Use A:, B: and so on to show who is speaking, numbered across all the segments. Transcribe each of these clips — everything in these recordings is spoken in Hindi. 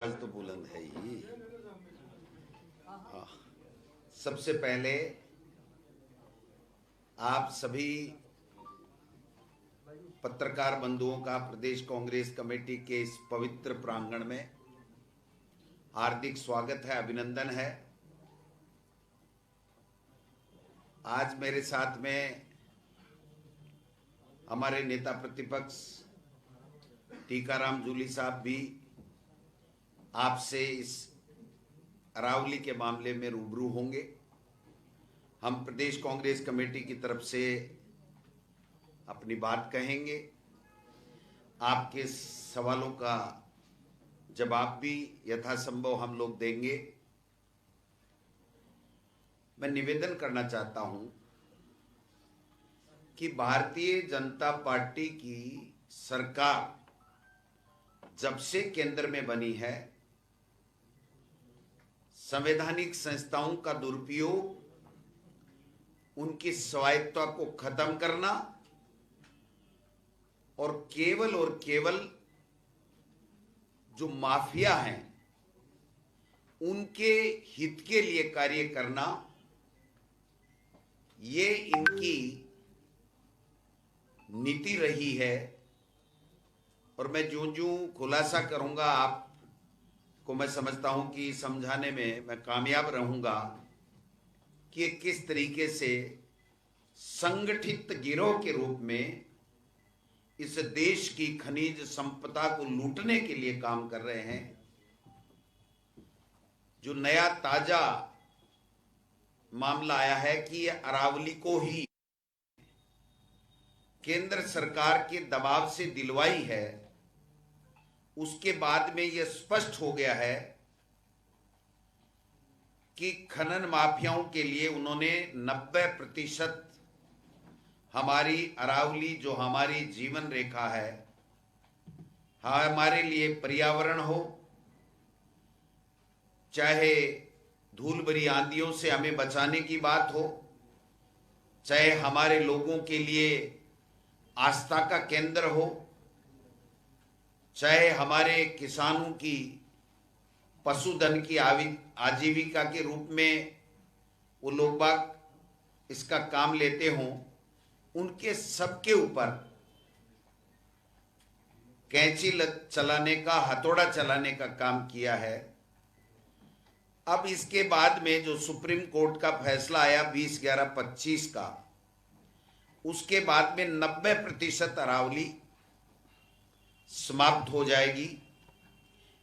A: आज तो बुलंद है ही। सबसे पहले आप सभी पत्रकार बंधुओं का प्रदेश कांग्रेस कमेटी के इस पवित्र प्रांगण में हार्दिक स्वागत है, अभिनंदन है। आज मेरे साथ में हमारे नेता प्रतिपक्ष टीकाराम जूली साहब भी आपसे इस अरावली के मामले में रूबरू होंगे। हम प्रदेश कांग्रेस कमेटी की तरफ से अपनी बात कहेंगे, आपके सवालों का जवाब भी यथासंभव हम लोग देंगे। मैं निवेदन करना चाहता हूं कि भारतीय जनता पार्टी की सरकार जब से केंद्र में बनी है, संवैधानिक संस्थाओं का दुरुपयोग, उनकी स्वायत्तता को खत्म करना और केवल जो माफिया हैं उनके हित के लिए कार्य करना, ये इनकी नीति रही है। और मैं जो खुलासा करूंगा आपको, मैं समझता हूं कि समझाने में मैं कामयाब रहूंगा कि किस तरीके से संगठित गिरोह के रूप में इस देश की खनिज संपदा को लूटने के लिए काम कर रहे हैं। जो नया ताजा मामला आया है कि अरावली को ही केंद्र सरकार के दबाव से दिलवाई है, उसके बाद में यह स्पष्ट हो गया है कि खनन माफियाओं के लिए उन्होंने 90% हमारी अरावली, जो हमारी जीवन रेखा है, हमारे लिए पर्यावरण हो, चाहे धूल भरी आंधियों से हमें बचाने की बात हो, चाहे हमारे लोगों के लिए आस्था का केंद्र हो, चाहे हमारे किसानों की पशुधन की आजीविका के रूप में वो लोग बाग इसका काम लेते हों, उनके सबके ऊपर कैंची चलाने का, हथौड़ा चलाने का काम किया है। अब इसके बाद में जो सुप्रीम कोर्ट का फैसला आया 20/11/25 का, उसके बाद में 90% अरावली समाप्त हो जाएगी,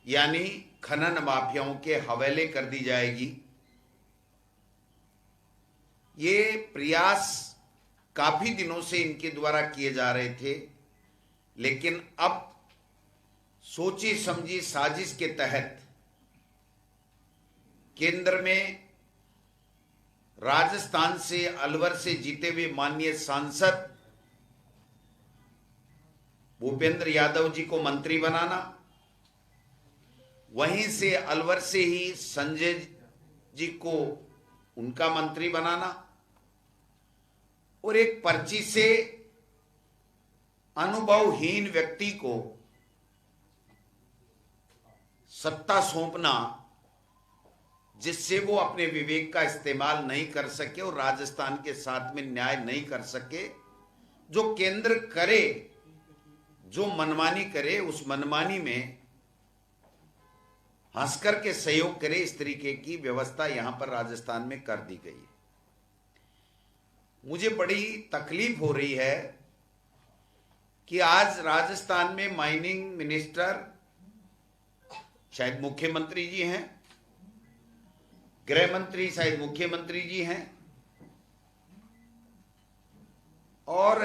A: यानी खनन माफियाओं के हवाले कर दी जाएगी। ये प्रयास काफी दिनों से इनके द्वारा किए जा रहे थे, लेकिन अब सोची समझी साजिश के तहत केंद्र में राजस्थान से, अलवर से जीते हुए माननीय सांसद भूपेंद्र यादव जी को मंत्री बनाना, वहीं से अलवर से ही संजय जी को उनका मंत्री बनाना, और एक पर्ची से अनुभवहीन व्यक्ति को सत्ता सौंपना, जिससे वो अपने विवेक का इस्तेमाल नहीं कर सके और राजस्थान के साथ में न्याय नहीं कर सके। जो केंद्र करे, जो मनमानी करे, उस मनमानी में हंसकर के सहयोग करे, इस तरीके की व्यवस्था यहां पर राजस्थान में कर दी गई है। मुझे बड़ी तकलीफ हो रही है कि आज राजस्थान में माइनिंग मिनिस्टर शायद मुख्यमंत्री जी हैं, गृह मंत्री शायद मुख्यमंत्री जी हैं, और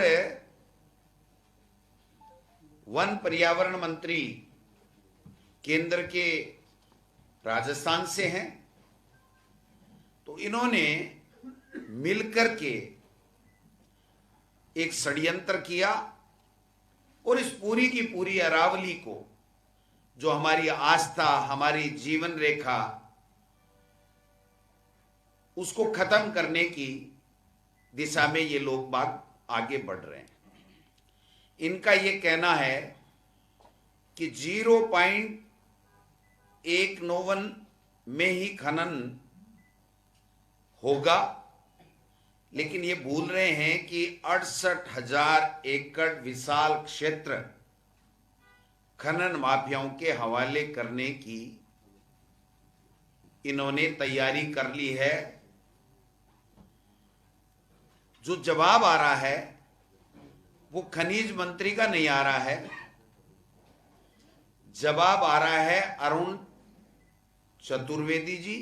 A: वन पर्यावरण मंत्री केंद्र के राजस्थान से हैं। तो इन्होंने मिलकर के एक षड्यंत्र किया और इस पूरी की पूरी अरावली को, जो हमारी आस्था, हमारी जीवन रेखा, उसको खत्म करने की दिशा में ये लोग बाग आगे बढ़ रहे हैं। इनका ये कहना है कि 191 में ही खनन होगा, लेकिन ये भूल रहे हैं कि 68,000 एकड़ विशाल क्षेत्र खनन माफियाओं के हवाले करने की इन्होंने तैयारी कर ली है। जो जवाब आ रहा है वो खनिज मंत्री का नहीं आ रहा है, जवाब आ रहा है अरुण चतुर्वेदी जी,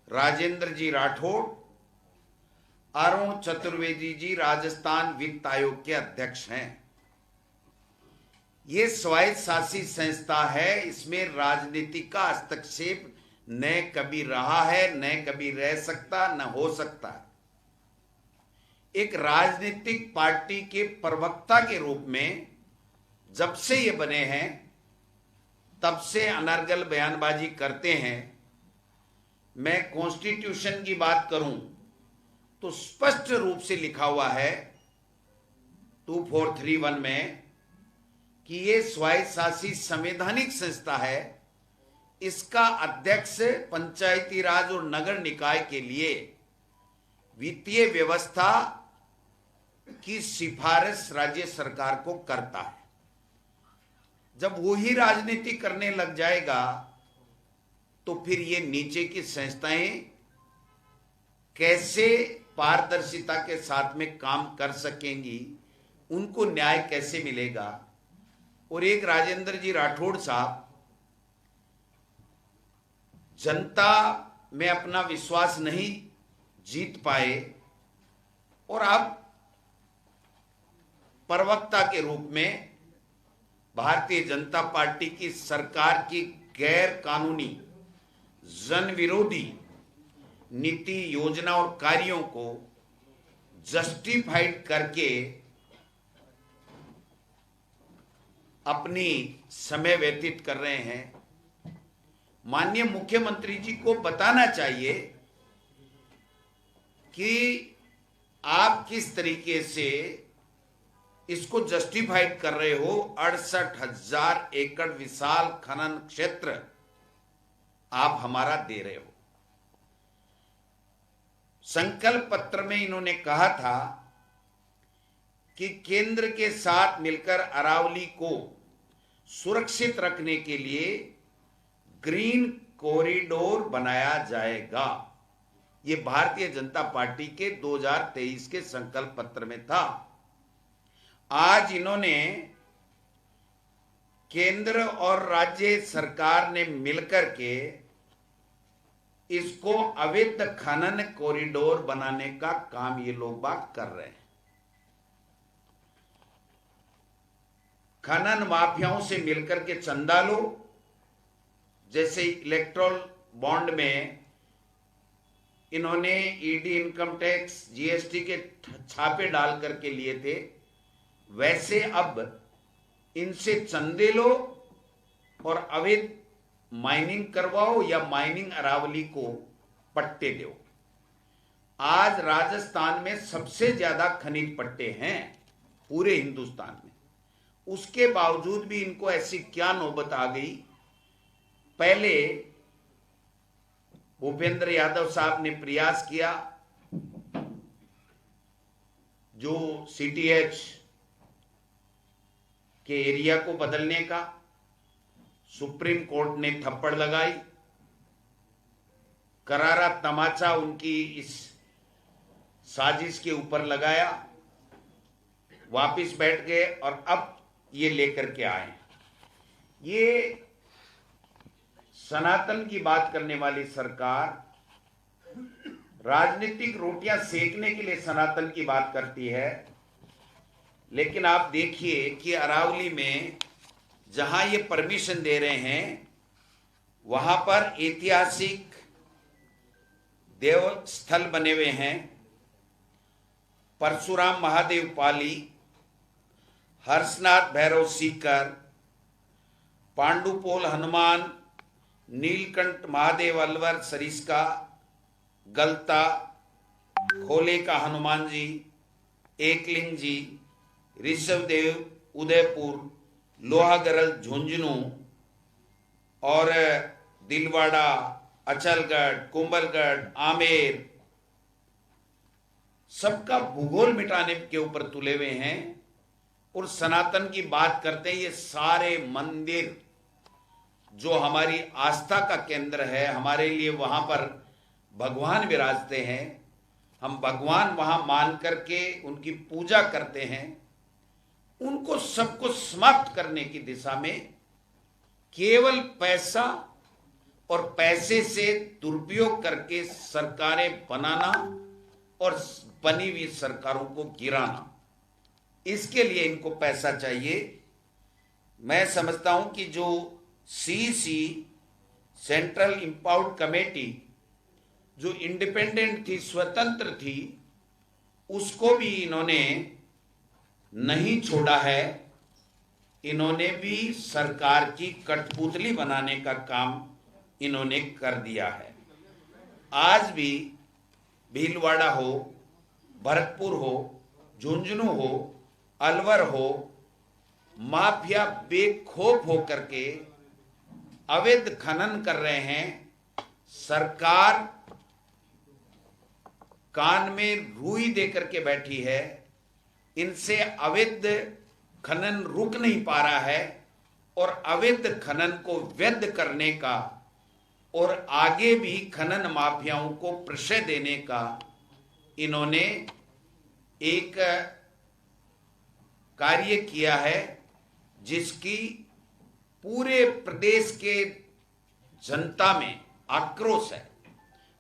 A: राजेंद्र जी राठौड़। अरुण चतुर्वेदी जी राजस्थान वित्त आयोग के अध्यक्ष हैं। ये स्वायत्त शासी संस्था है, इसमें राजनीति का हस्तक्षेप न कभी रहा है, न कभी रह सकता, न हो सकता। एक राजनीतिक पार्टी के प्रवक्ता के रूप में जब से ये बने हैं तब से अनर्गल बयानबाजी करते हैं। मैं कॉन्स्टिट्यूशन की बात करूं तो स्पष्ट रूप से लिखा हुआ है 2431 में कि ये स्वायत्त शासी संवैधानिक संस्था है। इसका अध्यक्ष पंचायती राज और नगर निकाय के लिए वित्तीय व्यवस्था की सिफारिश राज्य सरकार को करता है। जब वो ही राजनीति करने लग जाएगा तो फिर ये नीचे की संस्थाएं कैसे पारदर्शिता के साथ में काम कर सकेंगी, उनको न्याय कैसे मिलेगा। और एक राजेंद्र जी राठौड़ साहब जनता में अपना विश्वास नहीं जीत पाए और अब प्रवक्ता के रूप में भारतीय जनता पार्टी की सरकार की गैर कानूनी जन विरोधी नीति, योजना और कार्यों को जस्टिफाइड करके अपनी समय व्यतीत कर रहे हैं। माननीय मुख्यमंत्री जी को बताना चाहिए कि आप किस तरीके से इसको जस्टिफाइड कर रहे हो। 68,000 एकड़ विशाल खनन क्षेत्र आप हमारा दे रहे हो। संकल्प पत्र में इन्होंने कहा था कि केंद्र के साथ मिलकर अरावली को सुरक्षित रखने के लिए ग्रीन कॉरिडोर बनाया जाएगा। ये भारतीय जनता पार्टी के 2023 के संकल्प पत्र में था। आज इन्होंने केंद्र और राज्य सरकार ने मिलकर के इसको अवैध खनन कॉरिडोर बनाने का काम ये लोग बात कर रहे हैं। खनन माफियाओं से मिलकर के चंदा लो, जैसे इलेक्ट्रोल बॉन्ड में इन्होंने ईडी, इनकम टैक्स, जीएसटी के छापे डाल करके लिए थे, वैसे अब इनसे चंदे लो और अवैध माइनिंग करवाओ या माइनिंग अरावली को पट्टे दो। आज राजस्थान में सबसे ज्यादा खनिज पट्टे हैं पूरे हिंदुस्तान में, उसके बावजूद भी इनको ऐसी क्या नौबत आ गई। पहले भूपेंद्र यादव साहब ने प्रयास किया जो सीटीएच के एरिया को बदलने का, सुप्रीम कोर्ट ने थप्पड़ लगाई, करारा तमाचा उनकी इस साजिश के ऊपर लगाया, वापिस बैठ गए और अब ये लेकर के आए। ये सनातन की बात करने वाली सरकार राजनीतिक रोटियां सेकने के लिए सनातन की बात करती है, लेकिन आप देखिए कि अरावली में जहां ये परमिशन दे रहे हैं वहां पर ऐतिहासिक देव स्थल बने हुए हैं। परशुराम महादेव पाली, हर्षनाथ भैरव सीकर, पांडुपोल हनुमान, नीलकंठ महादेव अलवर सरिस्का, गलता, खोले का हनुमान जी, एकलिंग जी, ऋषभदेव उदयपुर, लोहागरल झुंझुनू, और दिलवाड़ा, अचलगढ़, कुंभलगढ़, आमेर, सबका भूगोल मिटाने के ऊपर तुले हुए हैं और सनातन की बात करते हैं। ये सारे मंदिर जो हमारी आस्था का केंद्र है, हमारे लिए वहां पर भगवान विराजते हैं, हम भगवान वहां मान करके उनकी पूजा करते हैं, उनको सबको समाप्त करने की दिशा में केवल पैसा और पैसे से दुरुपयोग करके सरकारें बनाना और बनी हुई सरकारों को गिराना, इसके लिए इनको पैसा चाहिए। मैं समझता हूं कि जो सीसी सेंट्रल इंपावर्ड कमेटी जो इंडिपेंडेंट थी, स्वतंत्र थी, उसको भी इन्होंने नहीं छोड़ा है। इन्होंने भी सरकार की कठपुतली बनाने का काम इन्होंने कर दिया है। आज भी भीलवाड़ा हो, भरतपुर हो, झुंझुनू हो, अलवर हो, माफिया बेखौफ होकर के अवैध खनन कर रहे हैं। सरकार कान में रुई देकर के बैठी है, इनसे अवैध खनन रुक नहीं पा रहा है और अवैध खनन को वैध करने का और आगे भी खनन माफियाओं को प्रश्रय देने का इन्होंने एक कार्य किया है, जिसकी पूरे प्रदेश के जनता में आक्रोश है।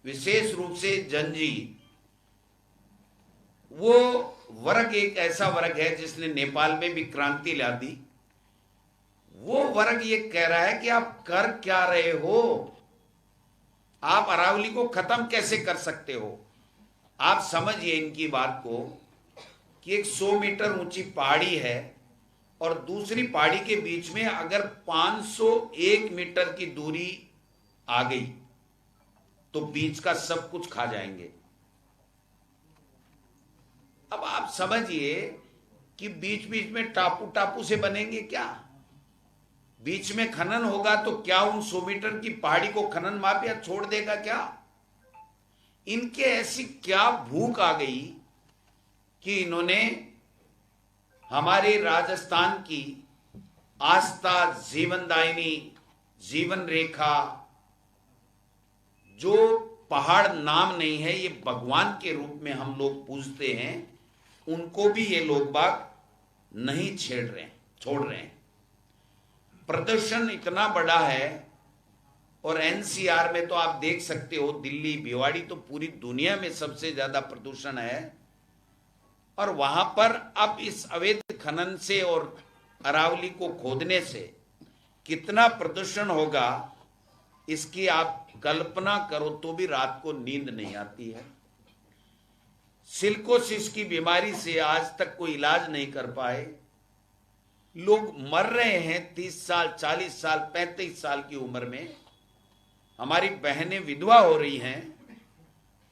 A: विशेष रूप से जनजीत, वो वर्ग एक ऐसा वर्ग है जिसने नेपाल में भी क्रांति ला दी। वो वर्ग ये कह रहा है कि आप कर क्या रहे हो, आप अरावली को खत्म कैसे कर सकते हो। आप समझिए इनकी बात को कि एक 100 मीटर ऊंची पहाड़ी है और दूसरी पहाड़ी के बीच में अगर 501 मीटर की दूरी आ गई तो बीच का सब कुछ खा जाएंगे। अब आप समझिए कि बीच बीच में टापू टापू से बनेंगे क्या, बीच में खनन होगा तो क्या उन 100 मीटर की पहाड़ी को खनन माफिया छोड़ देगा क्या। इनके ऐसी क्या भूख आ गई कि इन्होंने हमारे राजस्थान की आस्था, जीवनदायिनी, जीवन रेखा, जो पहाड़ नाम नहीं है, ये भगवान के रूप में हम लोग पूजते हैं, उनको भी ये लोग बाग नहीं छोड़ रहे हैं। प्रदर्शन इतना बड़ा है और एनसीआर में तो आप देख सकते हो, दिल्ली, भिवाड़ी तो पूरी दुनिया में सबसे ज्यादा प्रदूषण है। और वहां पर अब इस अवैध खनन से और अरावली को खोदने से कितना प्रदूषण होगा, इसकी आप कल्पना करो तो भी रात को नींद नहीं आती है। सिलिकोसिस की बीमारी से आज तक कोई इलाज नहीं कर पाए, लोग मर रहे हैं 30 साल, 40 साल, 35 साल की उम्र में। हमारी बहनें विधवा हो रही हैं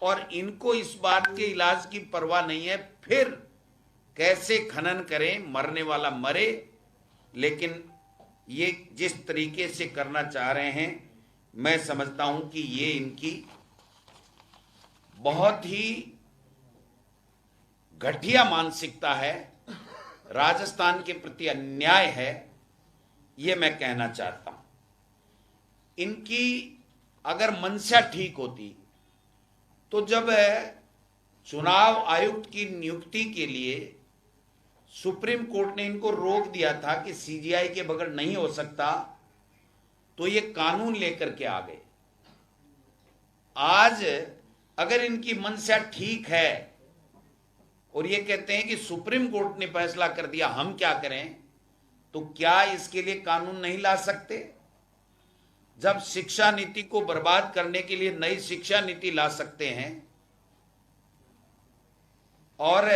A: और इनको इस बात के इलाज की परवाह नहीं है। फिर कैसे खनन करें, मरने वाला मरे। लेकिन ये जिस तरीके से करना चाह रहे हैं, मैं समझता हूं कि ये इनकी बहुत ही घटिया मानसिकता है, राजस्थान के प्रति अन्याय है, ये मैं कहना चाहता हूं। इनकी अगर मंशा ठीक होती तो जब चुनाव आयुक्त की नियुक्ति के लिए सुप्रीम कोर्ट ने इनको रोक दिया था कि सीजीआई के बगैर नहीं हो सकता, तो ये कानून लेकर के आ गए। आज अगर इनकी मंशा ठीक है और ये कहते हैं कि सुप्रीम कोर्ट ने फैसला कर दिया, हम क्या करें, तो क्या इसके लिए कानून नहीं ला सकते? जब शिक्षा नीति को बर्बाद करने के लिए नई शिक्षा नीति ला सकते हैं और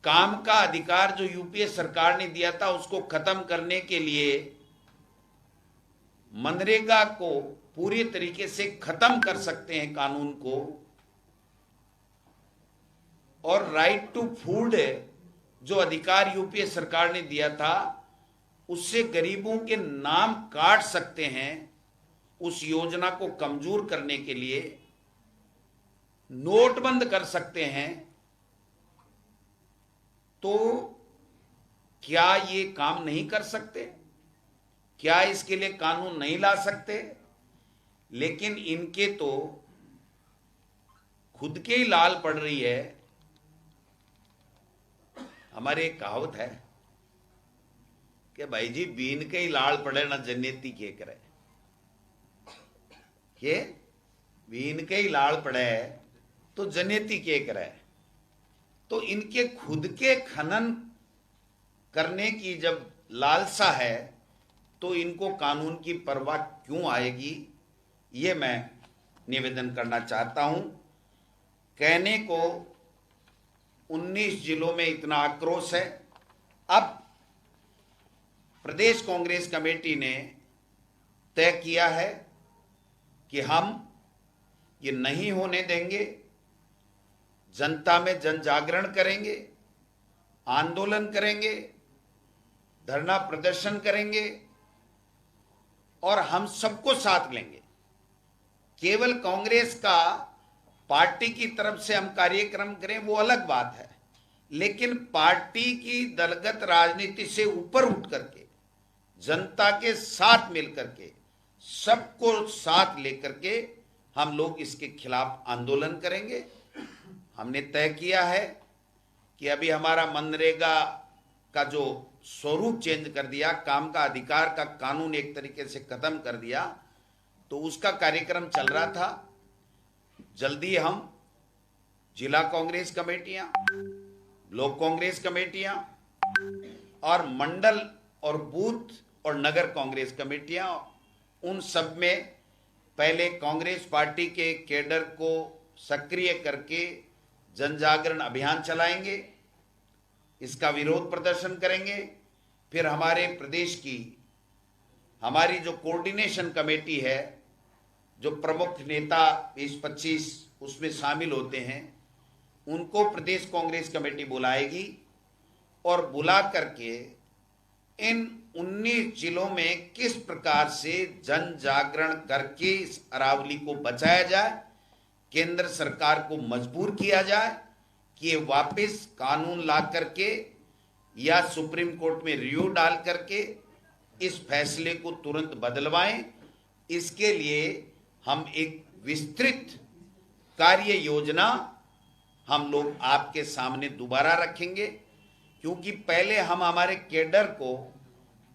A: काम का अधिकार जो यूपीए सरकार ने दिया था उसको खत्म करने के लिए मनरेगा को पूरी तरीके से खत्म कर सकते हैं कानून को, और राइट टू फूड जो अधिकार यूपीए सरकार ने दिया था उससे गरीबों के नाम काट सकते हैं, उस योजना को कमजोर करने के लिए नोटबंद कर सकते हैं, तो क्या ये काम नहीं कर सकते? क्या इसके लिए कानून नहीं ला सकते? लेकिन इनके तो खुद के ही लाल पड़ रही है। हमारे एक कहावत है कि भाई जी बीन के ही लाल पड़े ना जन्नती के करे, के बीन के ही लाल पड़े तो जन्नती के करे। तो इनके खुद के खनन करने की जब लालसा है तो इनको कानून की परवाह क्यों आएगी? ये मैं निवेदन करना चाहता हूं। कहने को 19 जिलों में इतना आक्रोश है। अब प्रदेश कांग्रेस कमेटी ने तय किया है कि हम ये नहीं होने देंगे, जनता में जन जागरण करेंगे, आंदोलन करेंगे, धरना प्रदर्शन करेंगे और हम सबको साथ लेंगे। केवल कांग्रेस का पार्टी की तरफ से हम कार्यक्रम करें वो अलग बात है, लेकिन पार्टी की दलगत राजनीति से ऊपर उठ करके जनता के साथ मिलकर के सबको साथ लेकर के हम लोग इसके खिलाफ आंदोलन करेंगे। हमने तय किया है कि अभी हमारा मनरेगा का जो स्वरूप चेंज कर दिया, काम का अधिकार का कानून एक तरीके से खत्म कर दिया, तो उसका कार्यक्रम चल रहा था। जल्दी हम जिला कांग्रेस कमेटियां, ब्लॉक कांग्रेस कमेटियां और मंडल और बूथ और नगर कांग्रेस कमेटियां, उन सब में पहले कांग्रेस पार्टी के कैडर को सक्रिय करके जन जागरण अभियान चलाएंगे, इसका विरोध प्रदर्शन करेंगे। फिर हमारे प्रदेश की हमारी जो कोऑर्डिनेशन कमेटी है, जो प्रमुख नेता 20-25 उसमें शामिल होते हैं, उनको प्रदेश कांग्रेस कमेटी बुलाएगी और बुला करके इन 19 जिलों में किस प्रकार से जन जागरण करके इस अरावली को बचाया जाए, केंद्र सरकार को मजबूर किया जाए कि ये वापस कानून ला करके या सुप्रीम कोर्ट में रिव्यू डाल करके इस फैसले को तुरंत बदलवाएं। इसके लिए हम एक विस्तृत कार्य योजना हम लोग आपके सामने दोबारा रखेंगे, क्योंकि पहले हम हमारे कैडर को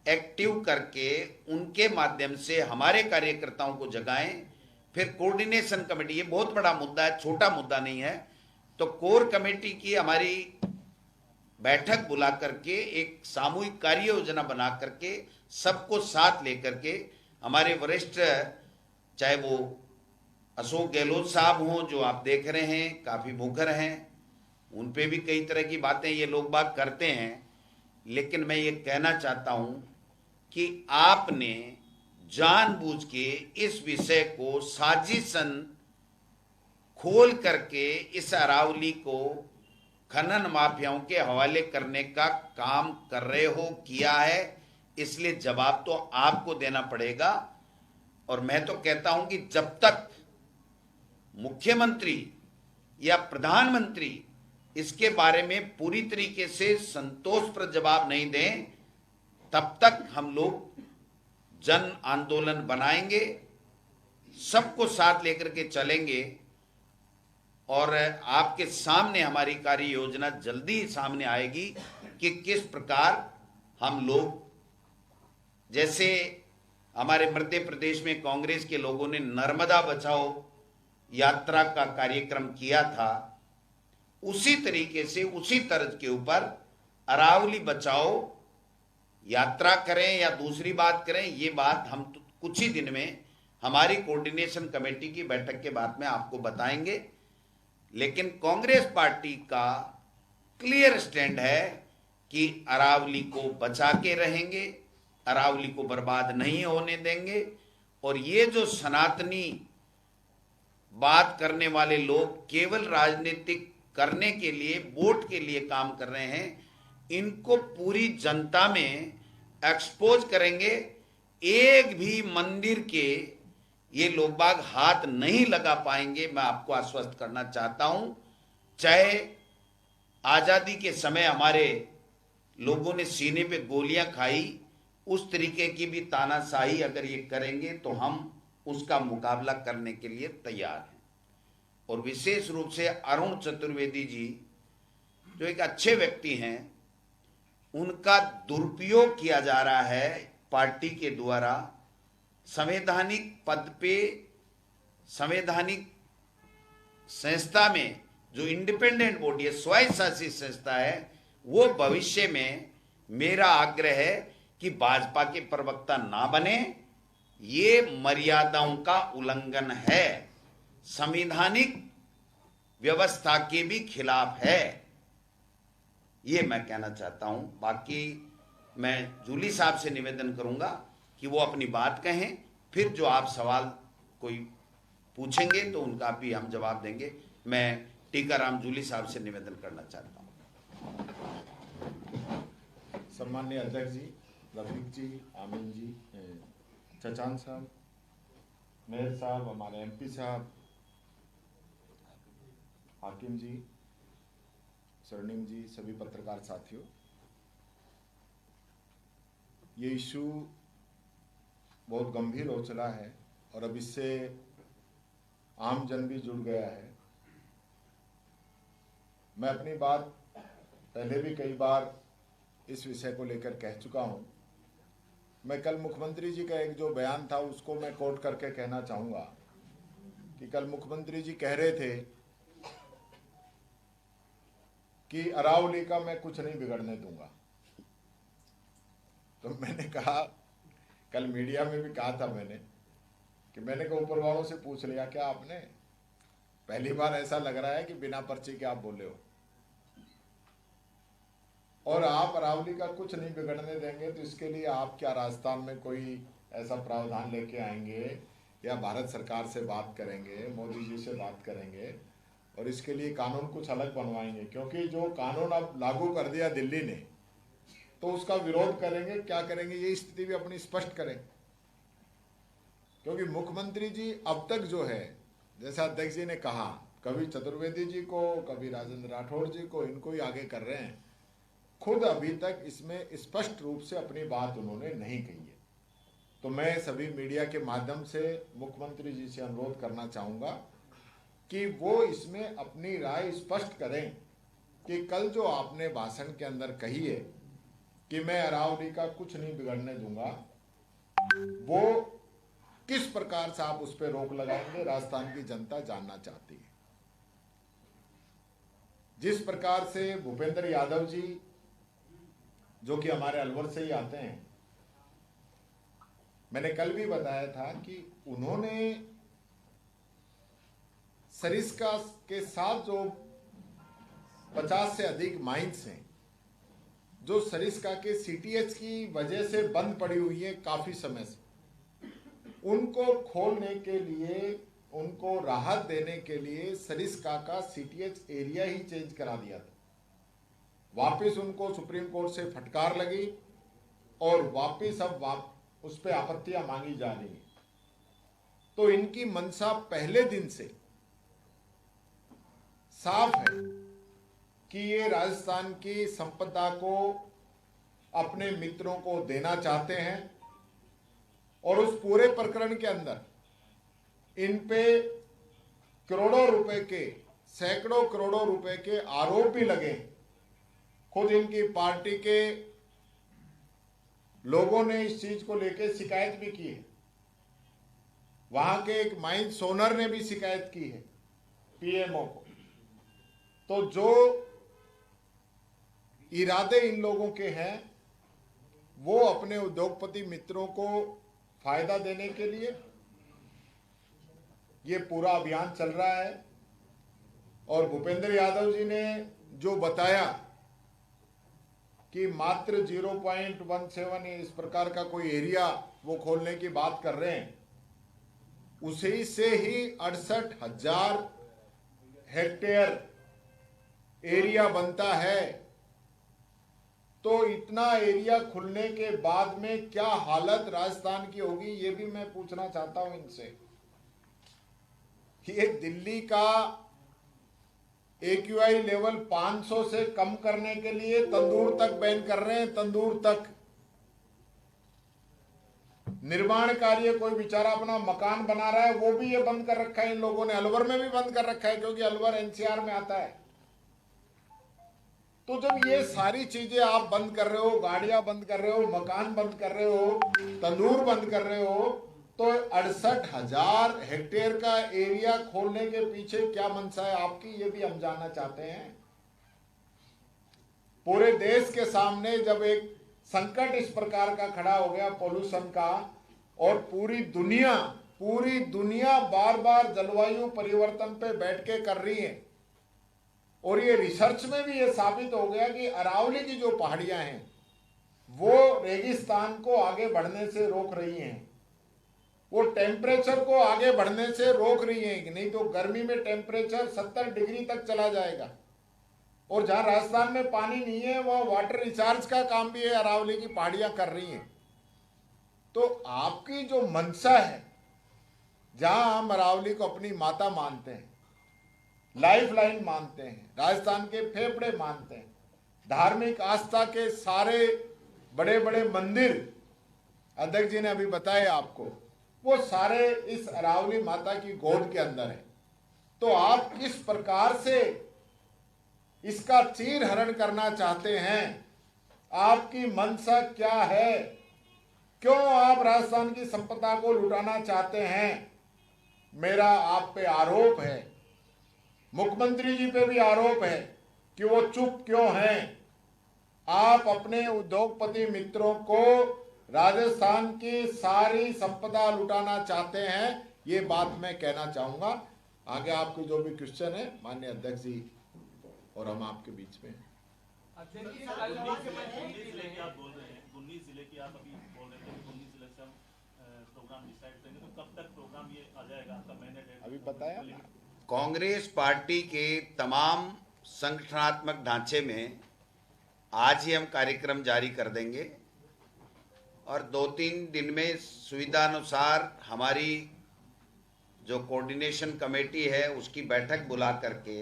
A: एक्टिव करके उनके माध्यम से हमारे कार्यकर्ताओं को जगाएं। फिर कोऑर्डिनेशन कमेटी, ये बहुत बड़ा मुद्दा है, छोटा मुद्दा नहीं है, तो कोर कमेटी की हमारी बैठक बुला करके एक सामूहिक कार्य योजना बना करके सबको साथ लेकर के हमारे वरिष्ठ, चाहे वो अशोक गहलोत साहब हों जो आप देख रहे हैं काफ़ी मुखर हैं, उन पे भी कई तरह की बातें ये लोग बात करते हैं, लेकिन मैं ये कहना चाहता हूं कि आपने जानबूझ के इस विषय को साजिशन खोल करके इस अरावली को खनन माफियाओं के हवाले करने का काम कर रहे हो, किया है, इसलिए जवाब तो आपको देना पड़ेगा। और मैं तो कहता हूं कि जब तक मुख्यमंत्री या प्रधानमंत्री इसके बारे में पूरी तरीके से संतोषप्रद जवाब नहीं दें, तब तक हम लोग जन आंदोलन बनाएंगे, सबको साथ लेकर के चलेंगे और आपके सामने हमारी कार्य योजना जल्दी सामने आएगी कि किस प्रकार हम लोग, जैसे हमारे मध्य प्रदेश में कांग्रेस के लोगों ने नर्मदा बचाओ यात्रा का कार्यक्रम किया था, उसी तरीके से उसी तर्ज के ऊपर अरावली बचाओ यात्रा करें या दूसरी बात करें, ये बात हम तो कुछ ही दिन में हमारी कोऑर्डिनेशन कमेटी की बैठक के बाद में आपको बताएंगे। लेकिन कांग्रेस पार्टी का क्लियर स्टैंड है कि अरावली को बचा के रहेंगे, अरावली को बर्बाद नहीं होने देंगे। और ये जो सनातनी बात करने वाले लोग केवल राजनीतिक करने के लिए, वोट के लिए काम कर रहे हैं, इनको पूरी जनता में एक्सपोज करेंगे, एक भी मंदिर के ये लोग बाग हाथ नहीं लगा पाएंगे, मैं आपको आश्वस्त करना चाहता हूं। चाहे आजादी के समय हमारे लोगों ने सीने पे गोलियां खाई, उस तरीके की भी तानाशाही अगर ये करेंगे तो हम उसका मुकाबला करने के लिए तैयार हैं। और विशेष रूप से अरुण चतुर्वेदी जी जो एक अच्छे व्यक्ति हैं, उनका दुरुपयोग किया जा रहा है पार्टी के द्वारा। संवैधानिक पद पे, संवैधानिक संस्था में जो इंडिपेंडेंट बॉडी है, स्वयंशासित संस्था है, वो भविष्य में मेरा आग्रह है कि भाजपा के प्रवक्ता ना बने। ये मर्यादाओं का उल्लंघन है, संवैधानिक व्यवस्था के भी खिलाफ है, ये मैं कहना चाहता हूं। बाकी मैं जूली साहब से निवेदन करूंगा कि वो अपनी बात कहें, फिर जो आप सवाल कोई पूछेंगे तो उनका भी हम जवाब देंगे। मैं टीकाराम जूली साहब से निवेदन करना चाहता हूं।
B: सम्माननीय अध्यक्ष जी, रफीक जी, आमीन जी, चचान साहब, मेयर साहब, हमारे एमपी साहब, हाकिम जी, स्वर्णिम जी, सभी पत्रकार साथियों, ये इशू बहुत गंभीर हो चला है और अब इससे आम जन भी जुड़ गया है। मैं अपनी बात पहले भी कई बार इस विषय को लेकर कह चुका हूं। मैं कल मुख्यमंत्री जी का एक जो बयान था उसको मैं कोट करके कहना चाहूँगा कि कल मुख्यमंत्री जी कह रहे थे कि अरावली का मैं कुछ नहीं बिगड़ने दूंगा। तो मैंने कहा, कल मीडिया में भी कहा था मैंने कि मैंने कहा ऊपर वालों से पूछ लिया क्या आपने? पहली बार ऐसा लग रहा है कि बिना पर्ची के आप बोले हो और आप अरावली का कुछ नहीं बिगड़ने देंगे। तो इसके लिए आप क्या राजस्थान में कोई ऐसा प्रावधान लेके आएंगे या भारत सरकार से बात करेंगे, मोदी जी से बात करेंगे और इसके लिए कानून कुछ अलग बनवाएंगे? क्योंकि जो कानून अब लागू कर दिया दिल्ली ने तो उसका विरोध करेंगे, क्या करेंगे ये स्थिति भी अपनी स्पष्ट करें। क्योंकि मुख्यमंत्री जी अब तक जो है, जैसा अध्यक्ष जी ने कहा, कभी चतुर्वेदी जी को, कभी राजेंद्र राठौड़ जी को, इनको ही आगे कर रहे हैं। खुद अभी तक इसमें स्पष्ट रूप से अपनी बात उन्होंने नहीं कही है। तो मैं सभी मीडिया के माध्यम से मुख्यमंत्री जी से अनुरोध करना चाहूँगा कि वो इसमें अपनी राय स्पष्ट करें कि कल जो आपने भाषण के अंदर कही है कि मैं अरावली का कुछ नहीं बिगड़ने दूंगा, वो किस प्रकार से आप उस पर रोक लगाएंगे, राजस्थान की जनता जानना चाहती है। जिस प्रकार से भूपेंद्र यादव जी जो कि हमारे अलवर से ही आते हैं, मैंने कल भी बताया था कि उन्होंने सरिस्का के साथ जो 50 से अधिक माइंस हैं, जो सरिस्का के सीटीएच की वजह से बंद पड़ी हुई है काफी समय से, उनको खोलने के लिए, उनको राहत देने के लिए सरिस्का का सीटीएच एरिया ही चेंज करा दिया था। वापिस उनको सुप्रीम कोर्ट से फटकार लगी और वापिस अब उस पर आपत्तियां मांगी जा रही हैं। तो इनकी मंशा पहले दिन से साफ है कि ये राजस्थान की संपदा को अपने मित्रों को देना चाहते हैं और उस पूरे प्रकरण के अंदर इन पे करोड़ों रुपए के, सैकड़ों करोड़ों रुपए के आरोप भी लगे। खुद इनकी पार्टी के लोगों ने इस चीज को लेकर शिकायत भी की है। वहां के एक माइंस ओनर ने भी शिकायत की है पीएमओ को। तो जो इरादे इन लोगों के हैं वो अपने उद्योगपति मित्रों को फायदा देने के लिए ये पूरा अभियान चल रहा है। और भूपेंद्र यादव जी ने जो बताया कि मात्र 0.17 इस प्रकार का कोई एरिया वो खोलने की बात कर रहे हैं, उसी से ही 68,000 हेक्टेयर एरिया बनता है। तो इतना एरिया खुलने के बाद में क्या हालत राजस्थान की होगी, ये भी मैं पूछना चाहता हूं इनसे कि एक दिल्ली का AQI लेवल 500 से कम करने के लिए तंदूर तक बैन कर रहे हैं, तंदूर तक। निर्माण कार्य कोई बेचारा अपना मकान बना रहा है, वो भी ये बंद कर रखा है इन लोगों ने। अलवर में भी बंद कर रखा है, क्योंकि अलवर NCR में आता है। तो जब ये सारी चीजें आप बंद कर रहे हो, गाड़ियां बंद कर रहे हो, मकान बंद कर रहे हो, तंदूर बंद कर रहे हो, तो 68,000 हेक्टेयर का एरिया खोलने के पीछे क्या मंशा है आपकी, ये भी हम जानना चाहते हैं। पूरे देश के सामने जब एक संकट इस प्रकार का खड़ा हो गया पोल्यूशन का, और पूरी दुनिया बार बार जलवायु परिवर्तन पे बैठ के कर रही है, और ये रिसर्च में भी ये साबित हो गया कि अरावली की जो पहाड़ियां हैं वो रेगिस्तान को आगे बढ़ने से रोक रही हैं, वो टेम्परेचर को आगे बढ़ने से रोक रही हैं। कि नहीं तो गर्मी में टेम्परेचर 70 डिग्री तक चला जाएगा। और जहां राजस्थान में पानी नहीं है, वह वाटर रिचार्ज का काम भी है अरावली की पहाड़ियां कर रही हैं। तो आपकी जो मंशा है, जहां हम अरावली को अपनी माता मानते हैं, लाइफ लाइन मानते हैं, राजस्थान के फेफड़े मानते हैं, धार्मिक आस्था के सारे बड़े बड़े मंदिर अध्यक्ष जी ने अभी बताया आपको, वो सारे इस अरावली माता की गोद के अंदर है। तो आप किस प्रकार से इसका चीर हरण करना चाहते हैं, आपकी मंशा क्या है, क्यों आप राजस्थान की संपदा को लुटाना चाहते हैं? मेरा आप पे आरोप है, मुख्यमंत्री जी पे भी आरोप है कि वो चुप क्यों हैं। आप अपने उद्योगपति मित्रों को राजस्थान की सारी संपदा लुटाना चाहते हैं, ये बात मैं कहना चाहूंगा। आगे आपके जो भी क्वेश्चन है माननीय अध्यक्ष जी और हम आपके बीच में।
C: अध्यक्ष जी, आप बोल रहे हैं 19 जिले की, आप अभी बोल रहे थे 19 जिले से हम प्रोग्राम डिसाइड करेंगे, तो कब तक प्रोग्राम ये आ जाएगा आपका? मैंने
B: अभी बताया ना।
A: कांग्रेस पार्टी के तमाम संगठनात्मक ढांचे में आज ही हम कार्यक्रम जारी कर देंगे, और 2-3 दिन में सुविधा अनुसार हमारी जो कोऑर्डिनेशन कमेटी है उसकी बैठक बुला करके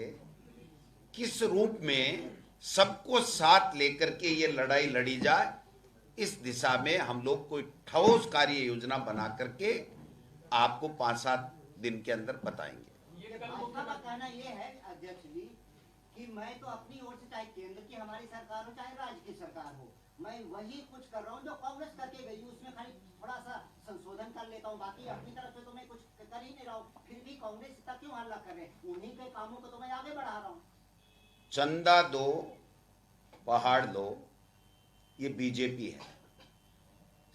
A: किस रूप में सबको साथ लेकर के ये लड़ाई लड़ी जाए, इस दिशा में हम लोग कोई ठोस कार्य योजना बना करके आपको 5-7 दिन के अंदर बताएंगे।
D: आपका कहना ये है अध्यक्ष जी कि मैं तो अपनी ओर से, चाहे केंद्र की हमारी सरकार हो चाहे राज्य की सरकार हो, मैं वही कुछ कर रहा हूँ जो कांग्रेस करके गई, उसमें खाली थोड़ा सा संशोधन कर लेता हूँ, बाकी अपनी तरफ से तो मैं कुछ कर ही नहीं रहा हूँ। फिर भी कांग्रेस इतना क्यों हल्ला कर रहे हैं? उन्हीं के कामों को तो मैं आगे बढ़ा रहा हूँ।
A: चंदा दो पहाड़ लो, ये बीजेपी है।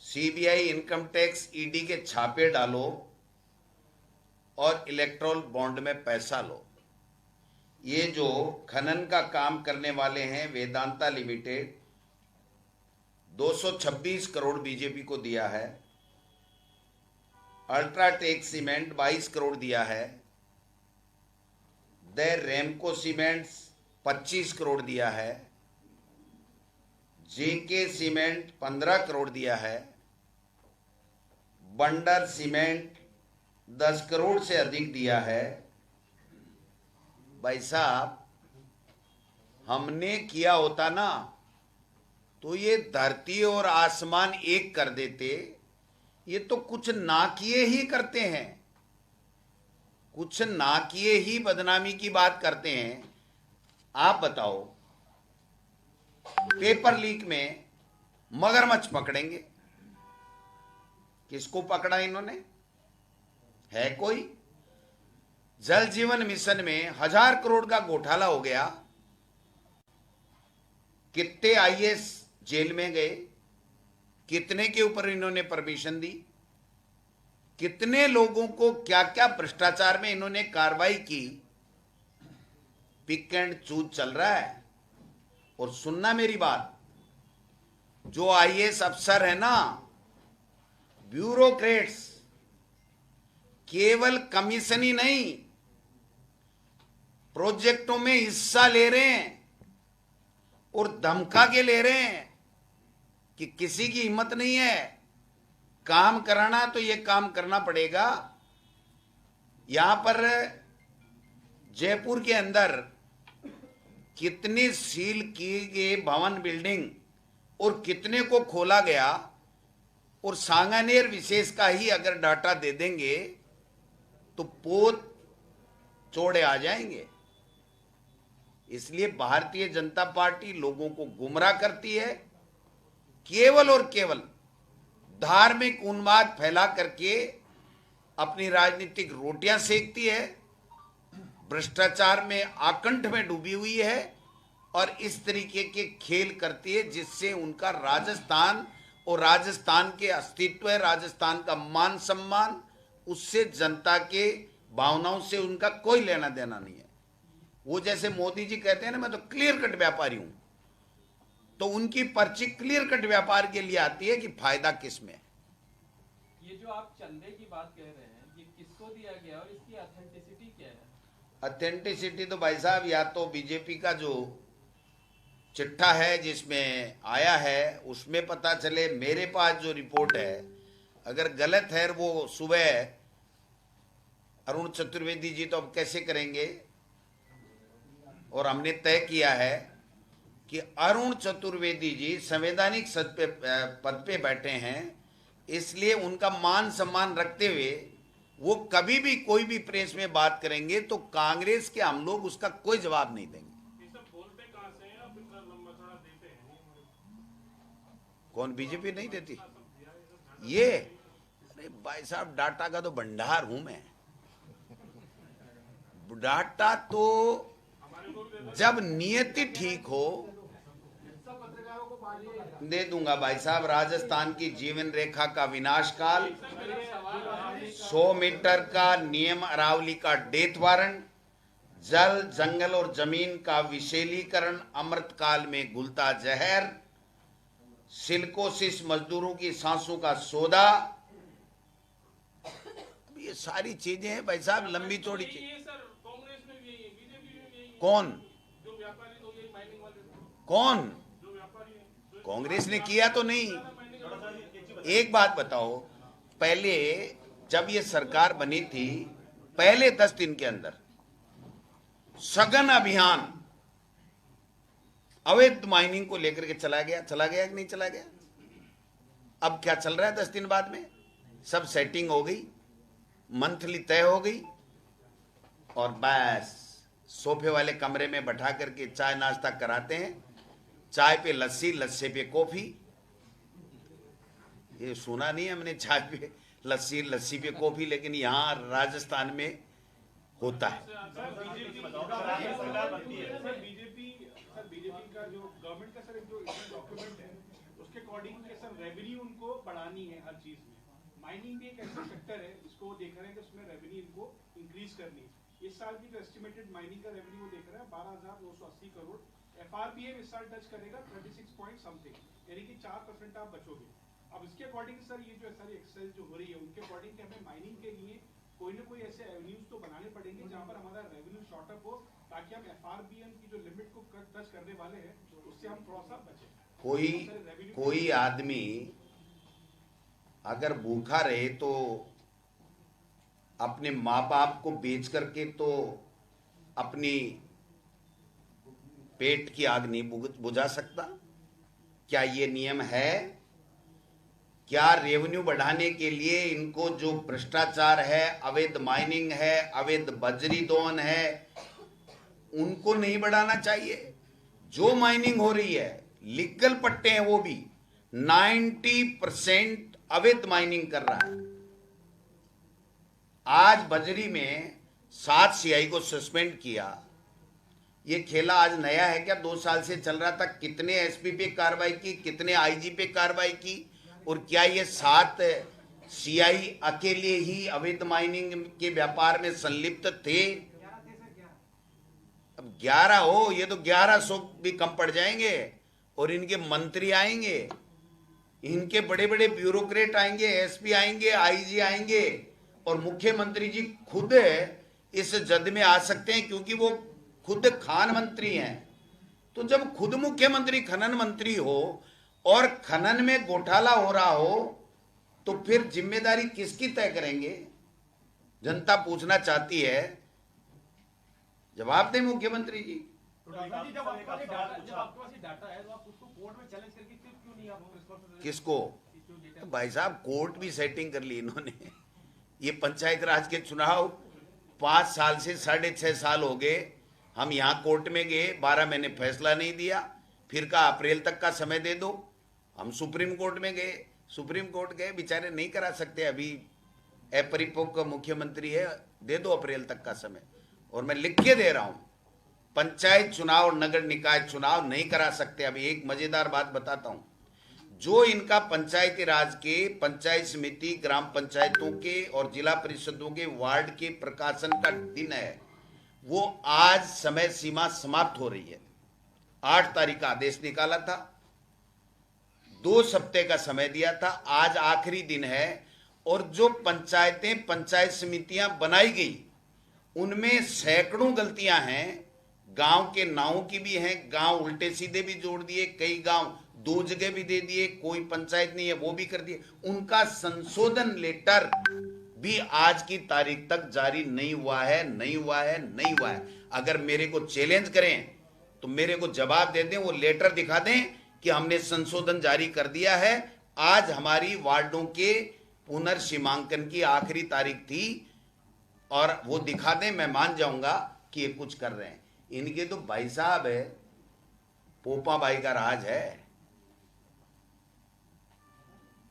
A: CBI, इनकम टैक्स, ED के छापे डालो और इलेक्ट्रोल बॉन्ड में पैसा लो। ये जो खनन का काम करने वाले हैं वेदांता लिमिटेड, 226 करोड़ बीजेपी को दिया है। अल्ट्राटेक सीमेंट 22 करोड़ दिया है। द रेमको सीमेंट्स 25 करोड़ दिया है। JK सीमेंट 15 करोड़ दिया है। बंडर सीमेंट 10 करोड़ से अधिक दिया है। भाई साहब, हमने किया होता ना तो ये धरती और आसमान एक कर देते। ये तो कुछ ना किए ही करते हैं, कुछ ना किए ही बदनामी की बात करते हैं। आप बताओ, पेपर लीक में मगरमच्छ पकड़ेंगे, किसको पकड़ा इन्होंने? है कोई? जल जीवन मिशन में 1000 करोड़ का घोटाला हो गया। कितने IAS जेल में गए, कितने के ऊपर इन्होंने परमिशन दी, कितने लोगों को क्या क्या भ्रष्टाचार में इन्होंने कार्रवाई की। पिक एंड चूज चल रहा है। और सुनना मेरी बात, जो IAS अफसर है ना, ब्यूरोक्रेट्स, केवल कमीशन ही नहीं, प्रोजेक्टों में हिस्सा ले रहे हैं और धमका के ले रहे हैं कि किसी की हिम्मत नहीं है। काम कराना तो ये काम करना पड़ेगा। यहां पर जयपुर के अंदर कितने सील किए गए भवन बिल्डिंग और कितने को खोला गया, और सांगानेर विशेष का ही अगर डाटा दे देंगे तो पोत चौड़े आ जाएंगे। इसलिए भारतीय जनता पार्टी लोगों को गुमराह करती है, केवल और केवल धार्मिक उन्माद फैला करके अपनी राजनीतिक रोटियां सेकती है, भ्रष्टाचार में आकंठ में डूबी हुई है और इस तरीके के खेल करती है जिससे उनका राजस्थान और राजस्थान के अस्तित्व, राजस्थान का मान सम्मान, उससे जनता के भावनाओं से उनका कोई लेना देना नहीं है। वो जैसे मोदी जी कहते हैं ना, मैं तो क्लियर कट व्यापारी हूं, तो उनकी पर्ची क्लियर कट व्यापार के लिए आती है कि फायदा किस में।
E: ये जो आप चंदे की बात कह रहे हैं, ये किसको दिया गया और इसकी ऑथेंटिसिटी क्या है?
A: ऑथेंटिसिटी तो भाई साहब या तो बीजेपी का जो चिट्ठा है जिसमें आया है उसमें पता चले। मेरे पास जो रिपोर्ट है अगर गलत है, वो सुबह अरुण चतुर्वेदी जी तो अब कैसे करेंगे, और हमने तय किया है कि अरुण चतुर्वेदी जी संवैधानिक पद पे बैठे हैं, इसलिए उनका मान सम्मान रखते हुए वो कभी भी कोई भी प्रेस में बात करेंगे तो कांग्रेस के हम लोग उसका कोई जवाब नहीं देंगे।
C: ये सब बोलते कहां से हैं? आप इतना लंबा चौड़ा देते हैं?
A: कौन? बीजेपी नहीं देती ये? अरे भाई साहब, डाटा का तो भंडार हूं मैं। डाटा तो जब नियति ठीक हो दे दूंगा भाई साहब। राजस्थान की जीवन रेखा का विनाशकाल, 100 मीटर का नियम अरावली का डेथ वारंट, जल जंगल और जमीन का विशेलीकरण, अमृतकाल में घुलता जहर, सिलिकोसिस मजदूरों की सांसों का सौदा, ये सारी चीजें हैं भाई साहब, लंबी चौड़ी चीज।
C: ये सर कांग्रेस में भी यही है, बीजेपी में भी यही है।
A: कौन?
C: जो व्यापारी लोग ये माइनिंग वाले,
A: कौन?
C: जो व्यापारी हैं,
A: कांग्रेस ने किया तो नहीं। एक बात बताओ, पहले जब ये सरकार बनी थी, पहले 10 दिन के अंदर सघन अभियान अवैध माइनिंग को लेकर के चला गया कि नहीं चला गया? अब क्या चल रहा है 10 दिन बाद में? सब सेटिंग हो गई, मंथली तय हो गई, और बस सोफे वाले कमरे में बैठा करके चाय नाश्ता कराते हैं। चाय पे लस्सी, लस्सी पे कॉफी। ये सुना नहीं हमने, चाय पे लस्सी, लस्सी पे कॉफी, लेकिन यहाँ राजस्थान में होता है।
C: बीजेपी का जो गवर्नमेंट का सर जो डॉक्यूमेंट है उसके अकॉर्डिंग सर रेवेन्यू उनको बढ़ानी है हर चीज में। माइनिंग भी एक ऐसा सेक्टर है जिसको देख रहे हैं कि उसमें रेवेन्यू इनको इंक्रीज करनी है। इस साल की जो एस्टिमेटेड माइनिंग का रेवेन्यू वो देख रहे हैं 12,280 करोड़। एफआरपीएम इस साल टच करेगा 36 पॉइंट समथिंग, यानी कि 4% आप बचोगे। अब इसके अकॉर्डिंग सर ये जो सारी एक्सरसाइज जो हो रही है उनके अकॉर्डिंग हमें माइनिंग के लिए कोई ना कोई ऐसे एवेन्यूज तो बनाने पड़ेंगे जहां पर हमारा रेवेन्यू शॉर्टअप हो, ताकि हम एफआरपीएम की जो लिमिट को टच करने वाले हैं उससे हम थोड़ा सा बचें।
A: कोई आदमी अगर भूखा रहे तो अपने माँ बाप को बेच करके तो अपनी पेट की आग नहीं बुझा सकता। क्या ये नियम है? क्या रेवेन्यू बढ़ाने के लिए इनको जो भ्रष्टाचार है, अवैध माइनिंग है, अवैध बजरी दोहन है, उनको नहीं बढ़ाना चाहिए? जो माइनिंग हो रही है, लीगल पट्टे हैं, वो भी 90% अवैध माइनिंग कर रहा है। आज बजरी में 7 सीआई को सस्पेंड किया। ये खेला आज नया है क्या? 2 साल से चल रहा था। कितने एसपी पे कार्रवाई की, कितने आईजी पे कार्रवाई की, और क्या ये 7 सीआई अकेले ही अवैध माइनिंग के व्यापार में संलिप्त थे? अब 11 हो, ये तो 1100 भी कम पड़ जाएंगे, और इनके मंत्री आएंगे, इनके बड़े बड़े ब्यूरोक्रेट आएंगे, एसपी आएंगे, आईजी आएंगे, और मुख्यमंत्री जी खुद इस जद में आ सकते हैं क्योंकि वो खुद खान मंत्री हैं। तो जब खुद मुख्यमंत्री खनन मंत्री हो और खनन में घोटाला हो रहा हो तो फिर जिम्मेदारी किसकी तय करेंगे? जनता पूछना चाहती है, जवाब दें मुख्यमंत्री जी।
C: जब आपके पास ये डाटा है तो आप उसको कोर्ट में चैलेंज करके क्यों नहीं आप प्रेस कॉन्फ्रेंस?
A: किसको? तो भाई साहब कोर्ट भी सेटिंग कर ली इन्होंने। ये पंचायत राज के चुनाव 5 साल से 6.5 साल हो गए, हम यहाँ कोर्ट में गए, 12 महीने फैसला नहीं दिया, फिर कहा अप्रैल तक का समय दे दो। हम सुप्रीम कोर्ट में गए, सुप्रीम कोर्ट गए, बेचारे नहीं करा सकते, अभी अपरिपक्व मुख्यमंत्री है, दे दो अप्रैल तक का समय। और मैं लिख के दे रहा हूं, पंचायत चुनाव और नगर निकाय चुनाव नहीं करा सकते। अभी एक मजेदार बात बताता हूं, जो इनका पंचायती राज के, पंचायत समिति, ग्राम पंचायतों के और जिला परिषदों के वार्ड के प्रकाशन का दिन है, वो आज समय सीमा समाप्त हो रही है। 8 तारीख का आदेश निकाला था, 2 हफ्ते का समय दिया था, आज आखिरी दिन है। और जो पंचायतें, पंचायत समितियां बनाई गई, उनमें सैकड़ों गलतियां हैं, गांव के नावों की भी हैं, गांव उल्टे सीधे भी जोड़ दिए, कई गांव 2 जगह भी दे दिए, कोई पंचायत नहीं है वो भी कर दिए। उनका संशोधन लेटर भी आज की तारीख तक जारी नहीं हुआ है, नहीं हुआ है, नहीं हुआ है। अगर मेरे को चैलेंज करें तो मेरे को जवाब दे दें, वो लेटर दिखा दें कि हमने संशोधन जारी कर दिया है। आज हमारी वार्डों के पुनर्सीमांकन की आखिरी तारीख थी और वो दिखा दें, मैं मान जाऊंगा कि ये कुछ कर रहे हैं। इनके तो भाई साहब है, पोपा भाई का राज है।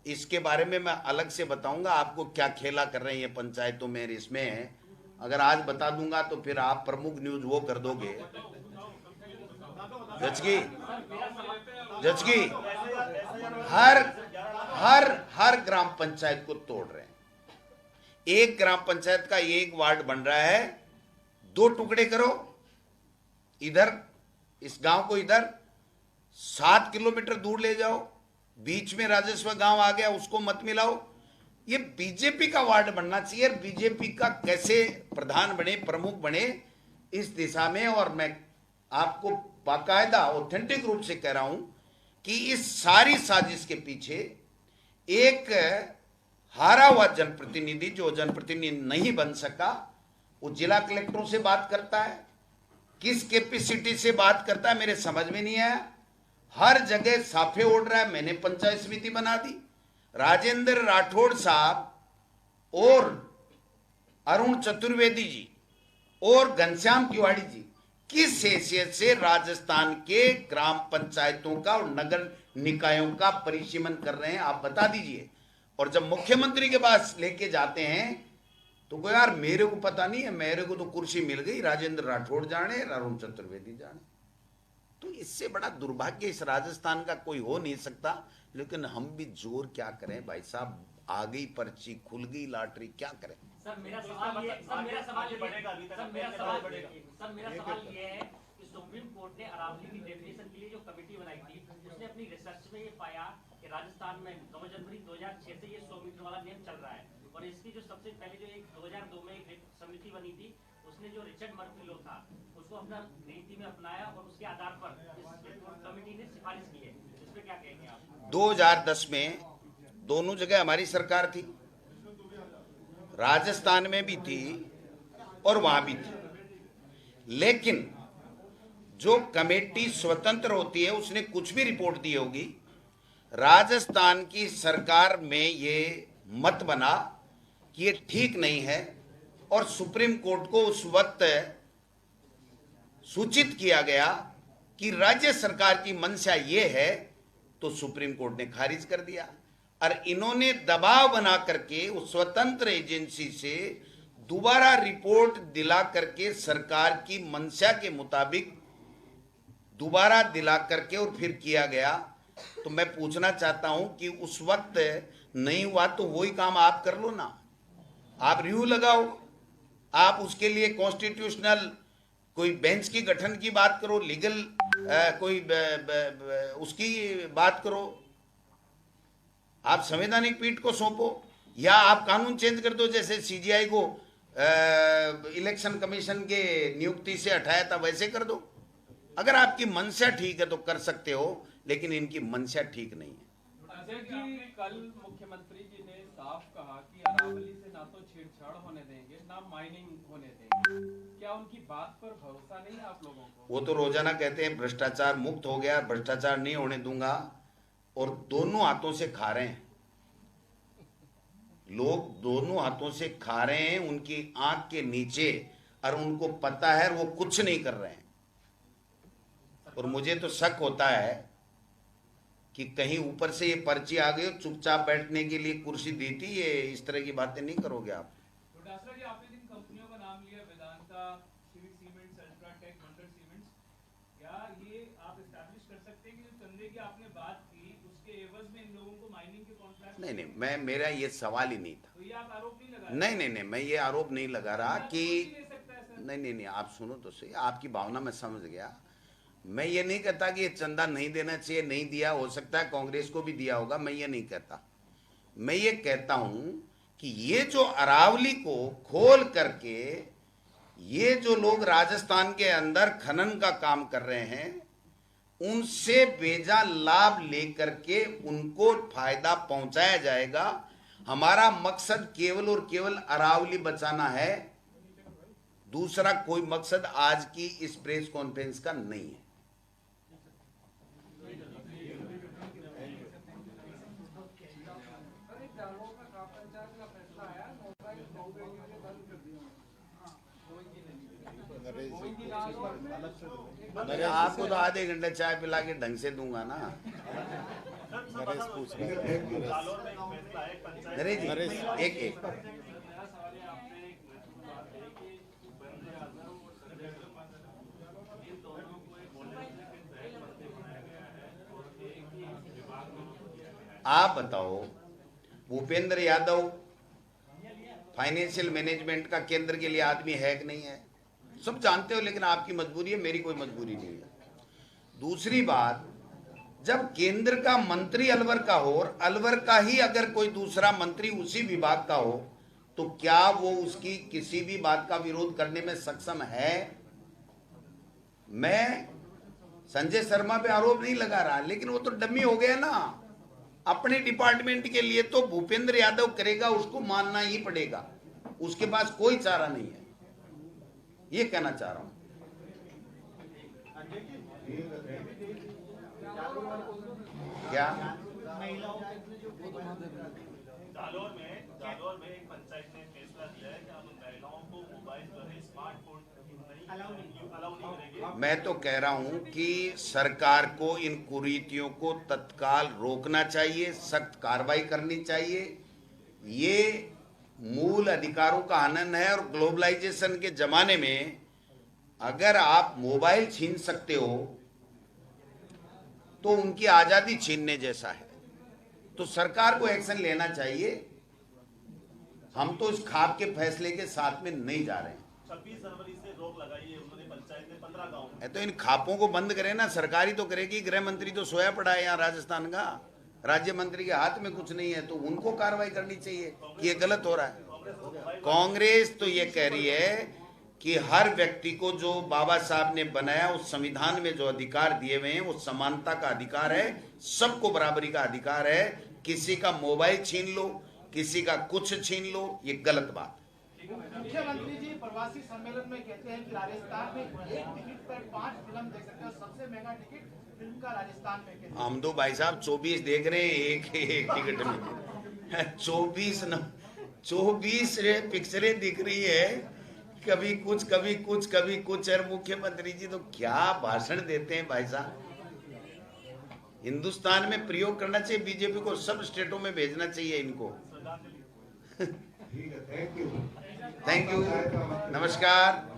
A: इसके बारे में मैं अलग से बताऊंगा आपको क्या खेला कर रहे हैं ये पंचायतों में, इसमें अगर आज बता दूंगा तो फिर आप प्रमुख न्यूज वो कर दोगे। जज की हर ग्राम पंचायत को तोड़ रहे हैं। एक ग्राम पंचायत का एक वार्ड बन रहा है, 2 टुकड़े करो, इधर इस गांव को इधर 7 किलोमीटर दूर ले जाओ, बीच में राजस्व गांव आ गया, उसको मत मिलाओ। ये बीजेपी का वार्ड बनना चाहिए। बीजेपी का कैसे प्रधान बने, प्रमुख बने इस दिशा में। और मैं आपको बाकायदा ऑथेंटिक रूप से कह रहा हूं कि इस सारी साजिश के पीछे एक हारा हुआ जनप्रतिनिधि, जो जनप्रतिनिधि नहीं बन सका, वो जिला कलेक्टरों से बात करता है, किस कैपेसिटी से बात करता है मेरे समझ में नहीं आया। हर जगह साफे ओढ़ रहा है, मैंने पंचायत समिति बना दी। राजेंद्र राठौड़ साहब और अरुण चतुर्वेदी जी और घनश्याम तिवारी जी किस हैसियत से राजस्थान के ग्राम पंचायतों का और नगर निकायों का परिसीमन कर रहे हैं, आप बता दीजिए। और जब मुख्यमंत्री के पास लेके जाते हैं तो कोई यार मेरे को पता नहीं है, मेरे को तो कुर्सी मिल गई, राजेंद्र राठौड़ जाने, अरुण चतुर्वेदी जाने। तो इससे बड़ा दुर्भाग्य इस राजस्थान का कोई हो नहीं सकता। लेकिन हम भी जोर क्या करें भाई साहब, आ गई पर्ची, खुल गई लॉटरी, क्या करें।
F: सर मेरा सवाल ये है कि सुप्रीम कोर्ट ने अरावली की डेफिनेशन के लिए जो कमेटी बनाई थी, उसने अपनी रिसर्च में ये पाया कि राजस्थान में 9 जनवरी 2006 से ये 100 मीटर वाला नियम चल रहा है। और इसकी जो सबसे पहले जो एक 2002 में एक समिति बनी थी, उसने जो रिचर्ड मर्फी लॉ था उसको अपना नीति में अपनाया और उसके आधार पर इस कमेटी ने सिफारिश की है। इस पे क्या कहेंगे आप?
A: 2010 में दोनों जगह हमारी सरकार थी, राजस्थान में भी थी और वहां भी थी। लेकिन जो कमेटी स्वतंत्र होती है उसने कुछ भी रिपोर्ट दी होगी, राजस्थान की सरकार में ये मत बना कि ये ठीक नहीं है और सुप्रीम कोर्ट को उस वक्त सूचित किया गया कि राज्य सरकार की मंशा ये है, तो सुप्रीम कोर्ट ने खारिज कर दिया। और इन्होंने दबाव बना करके उस स्वतंत्र एजेंसी से दोबारा रिपोर्ट दिला करके सरकार की मंशा के मुताबिक दोबारा दिला करके और फिर किया गया। तो मैं पूछना चाहता हूं कि उस वक्त नहीं हुआ तो वही काम आप कर लो ना, आप रिव्यू लगाओ, आप उसके लिए कॉन्स्टिट्यूशनल कोई बेंच की गठन की बात करो, लीगल कोई उसकी बात करो, आप संवैधानिक पीठ को सौंपो, या आप कानून चेंज कर दो, जैसे सीजीआई को इलेक्शन कमीशन के नियुक्ति से हटाया था वैसे कर दो। अगर आपकी मंशा ठीक है तो कर सकते हो, लेकिन इनकी मंशा ठीक नहीं है।
E: अध्यक्ष जी, कल मुख्यमंत्री जी ने साफ कहा कि अरावली से ना तो छेड़छाड़ होने देंगे ना माइनिंग होने देंगे। क्या उनकी बात पर भरोसा नहीं है आप लोगों को?
A: वो तो रोजाना कहते हैं भ्रष्टाचार मुक्त हो गया, भ्रष्टाचार नहीं होने दूंगा, और दोनों हाथों से खा रहे हैं लोग, दोनों हाथों से खा रहे हैं उनकी आंख के नीचे, और उनको पता है वो कुछ नहीं कर रहे हैं। और मुझे तो शक होता है कि कहीं ऊपर से ये पर्ची आ गई, चुपचाप बैठने के लिए कुर्सी दी थी, ये इस तरह की बातें नहीं करोगे आप।
E: डोटासरा जी, आपने जिन कंपनियों का नाम लिया, वेदांता, सिविक सीमेंट्स, अल्ट्राटेक, बंडर सीमेंट्स, क्या ये आप एस्टैब्लिश कर सकते हैं कि जो चंदे की आपने बात की उसके एवज में इन लोगों को माइनिंग के कॉन्ट्रैक्ट?
A: नहीं, मेरा ये सवाल ही नहीं था।
E: तो ये आप आरोप नहीं लगा?
A: नहीं, मैं ये आरोप नहीं लगा रहा कि
E: ले सकता है सर?
A: नहीं, आप सुनो तो सही, आपकी भावना मैं समझ गया। मैं ये नहीं कहता कि ये चंदा नहीं देना चाहिए, नहीं दिया, हो सकता है कांग्रेस को भी दिया होगा, मैं ये नहीं कहता। मैं ये कहता हूं कि ये जो अरावली को खोल करके ये जो लोग राजस्थान के अंदर खनन का काम कर रहे हैं, उनसे बेजा लाभ लेकर के उनको फायदा पहुंचाया जाएगा। हमारा मकसद केवल और केवल अरावली बचाना है, दूसरा कोई मकसद आज की इस प्रेस कॉन्फ्रेंस का नहीं है। आपको तो आधे घंटे चाय पिला के ढंग से दूंगा ना।
B: नरेश पूछ रहे हैं।
A: नरेश जी, एक
E: मेरा सवाल है, आपने एक महत्वपूर्ण बात कही कि भूपेंद्र यादव और संजय शर्मा इन दोनों को एक पॉलिटिकल तहत मंत्री बनाया गया है और एक ही विभाग में किया गया है।
A: आप बताओ, भूपेंद्र यादव फाइनेंशियल मैनेजमेंट का केंद्र के लिए आदमी है कि नहीं है? सब जानते हो, लेकिन आपकी मजबूरी है, मेरी कोई मजबूरी नहीं है। दूसरी बात, जब केंद्र का मंत्री अलवर का हो और अलवर का ही अगर कोई दूसरा मंत्री उसी विभाग का हो, तो क्या वो उसकी किसी भी बात का विरोध करने में सक्षम है? मैं संजय शर्मा पे आरोप नहीं लगा रहा, लेकिन वो तो डमी हो गया ना। अपने डिपार्टमेंट के लिए तो भूपेंद्र यादव करेगा, उसको मानना ही पड़ेगा, उसके पास कोई चारा नहीं है, ये कहना चाह रहा हूं। क्या
G: जालौर में एक पंचायत ने फैसला दिया है कि हम महिलाओं को मोबाइल पर स्मार्टफोन अलाउ नहीं करेंगे।
A: मैं तो कह रहा हूं कि सरकार को इन कुरीतियों को तत्काल रोकना चाहिए, सख्त कार्रवाई करनी चाहिए। ये मूल अधिकारों का हनन है, और ग्लोबलाइजेशन के जमाने में अगर आप मोबाइल छीन सकते हो तो उनकी आजादी छीनने जैसा है। तो सरकार को एक्शन लेना चाहिए। हम तो इस खाप के फैसले के साथ में नहीं जा रहे हैं।
G: 26 जनवरी से रोक लगाई है उन्होंने पंचायत में 15 गाँव में।
A: तो इन खापों को बंद करें ना, सरकारी तो करेगी। गृह मंत्री तो सोया पड़ा है यहाँ राजस्थान का, राज्य मंत्री के हाथ में कुछ नहीं है, तो उनको कार्रवाई करनी चाहिए कि ये गलत हो रहा है। कांग्रेस तो ये कह रही है कि हर व्यक्ति को जो बाबा साहब ने बनाया, उस संविधान में जो अधिकार दिए हुए हैं, वो समानता का अधिकार है, सबको बराबरी का अधिकार है। किसी का मोबाइल छीन लो, किसी का कुछ छीन लो, ये गलत बात।
H: मुख्यमंत्री जी प्रवासी सम्मेलन में कहते हैं कि राजस्थान में एक टिकट पर 5 फिल्म देख सकते हो, सबसे महंगा टिकट फिल्म का राजस्थान में।
A: हम तो भाई साहब 24 देख रहे हैं एक टिकट में। 24 पिक्चरें दिख रही है, कभी कुछ कभी कुछ कभी कुछ। और मुख्यमंत्री जी तो क्या भाषण देते हैं भाई साहब। हिंदुस्तान में प्रयोग करना चाहिए, बीजेपी को सब स्टेटों में भेजना चाहिए इनको। थैंक यू, नमस्कार।